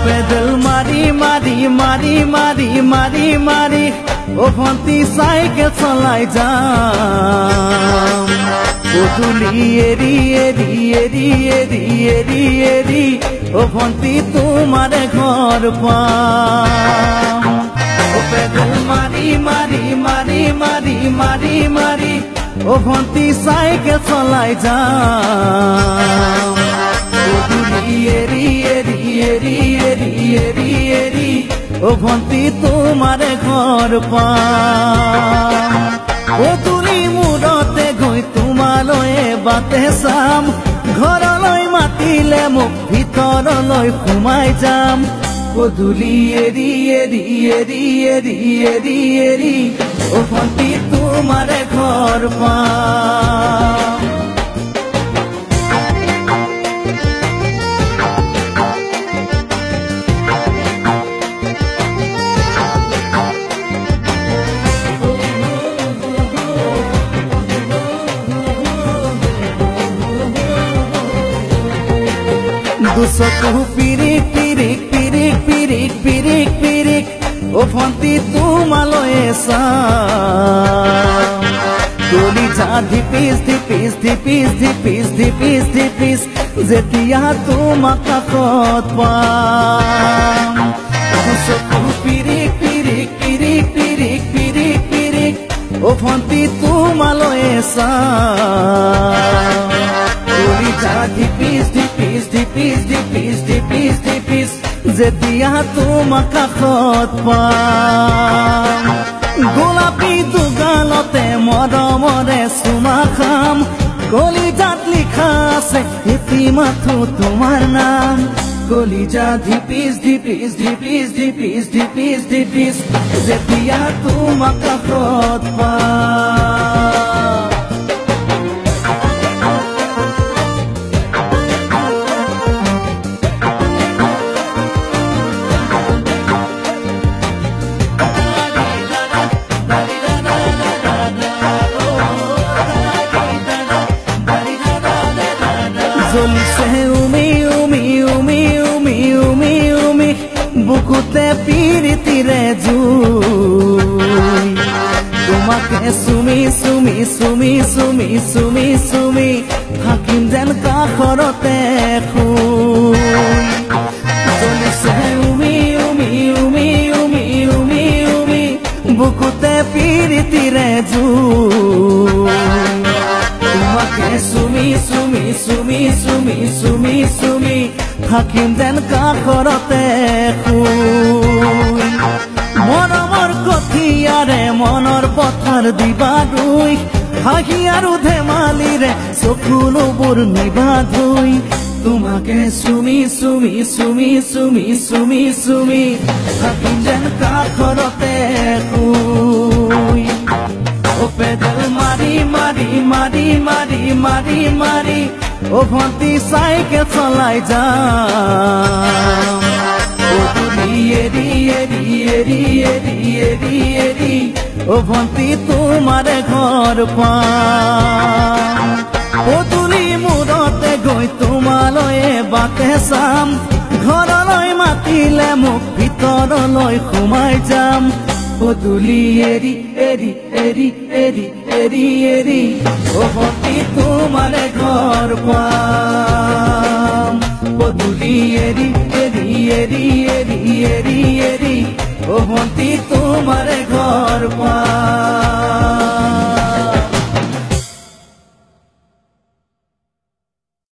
pedal মাৰি মাৰি মাৰি মাৰি মাৰি মাৰি ও ভন্তি সাইকেল চলাই যাম গধূলি এৰি এৰি এৰি এৰি এৰি এৰি ও ভন্তি তোমাৰ ঘৰ পাম ও পেডেল মাৰি মাৰি মাৰি মাৰি মাৰি মাৰি ও ভন্তি সাইকেল চলাই যাম গধূলি এৰি এৰি এৰি এৰি এৰি এৰি ও ভন্তি তোমাৰ ঘৰ পাম গধূলি মূৰতে গৈ তোমালৈ বাটে চাম ঘৰলৈ মাতিলে মোক ভিতৰলৈ সোমাই যাম গধূলি এৰি এৰি এৰি এৰি এৰি এৰি ও ভন্তি তোমাৰ ঘৰ পাম দুচকু পিৰিক পিৰিক পিৰিক পিৰিক পিৰিক পিৰিক ও ভন্তি তোমালৈ চাম কলিজা ধিপিস ধিপিস ধিপিস ধিপিস ধিপিস ধিপিস যেতিয়া তোমাক কাষত পাম দুচকু পিৰিক পিৰিক পিৰিক পিৰিক পিৰিক পিৰিক ও ভন্তি তোমালৈ চাম কলিজা ধিপিস ধিপিস ধিপিস ধিপিস ধিপিস ধিপিস যেতিয়া তোমাক কাষত পাম গোলাপী দুগালতে মৰমৰে চুমা খাম কলিজাত লিখা আছে এটি মাথো তোমাৰ নাম কলিজা ধিপিস ধিপিস ধিপিস ধিপিস ধিপিস ধিপিস যেতিয়া তোমাক কাষত পাম জ্বলিছে উমি উমি উমি উমি উমি উমি বুকুতে পিৰিতিৰে জুই তোমাকে চুমি চুমি চুমি চুমি চুমি চুমি থাকিম যেন কাষৰতে শুই জ্বলিছে উমি উমি উমি উমি উমি উমি বুকুতে পিৰিতিৰে জুই তোমাকে চুমি চুমি চুমি চুমি চুমি চুমি থাকিম যেন কাষৰতে শুই মৰমৰ কঠিয়াৰে মনৰ পথাৰ দিবা ৰুই হাঁহি আৰু ধেমালিৰে চকুলোবোৰ নিবা ধুই তোমাকে চুমি চুমি চুমি চুমি চুমি চুমি থাকিম যেন কাষৰতে শুই ও পেডেল মাৰি মাৰি মাৰি মাৰি মাৰি মাৰি ও ভন্তি সাইকেল চলাই যাম গধূলি এৰি এৰি এৰি এৰি এৰি এৰি ও ভন্তি তোমাৰ ঘৰ পাম গধূলি মূৰতে গৈ তোমালৈ বাটে চাম ঘৰলৈ মাতিলে মোক ভিতৰলৈ সোমাই যাম গধূলি এৰি এৰি এৰি এৰি এৰি এৰি ও ভন্তি তোমাৰ ঘৰ পাম গধূলি এৰি এৰি এৰি এৰি এৰি এৰি ও ভন্তি তোমাৰ ঘৰ পাম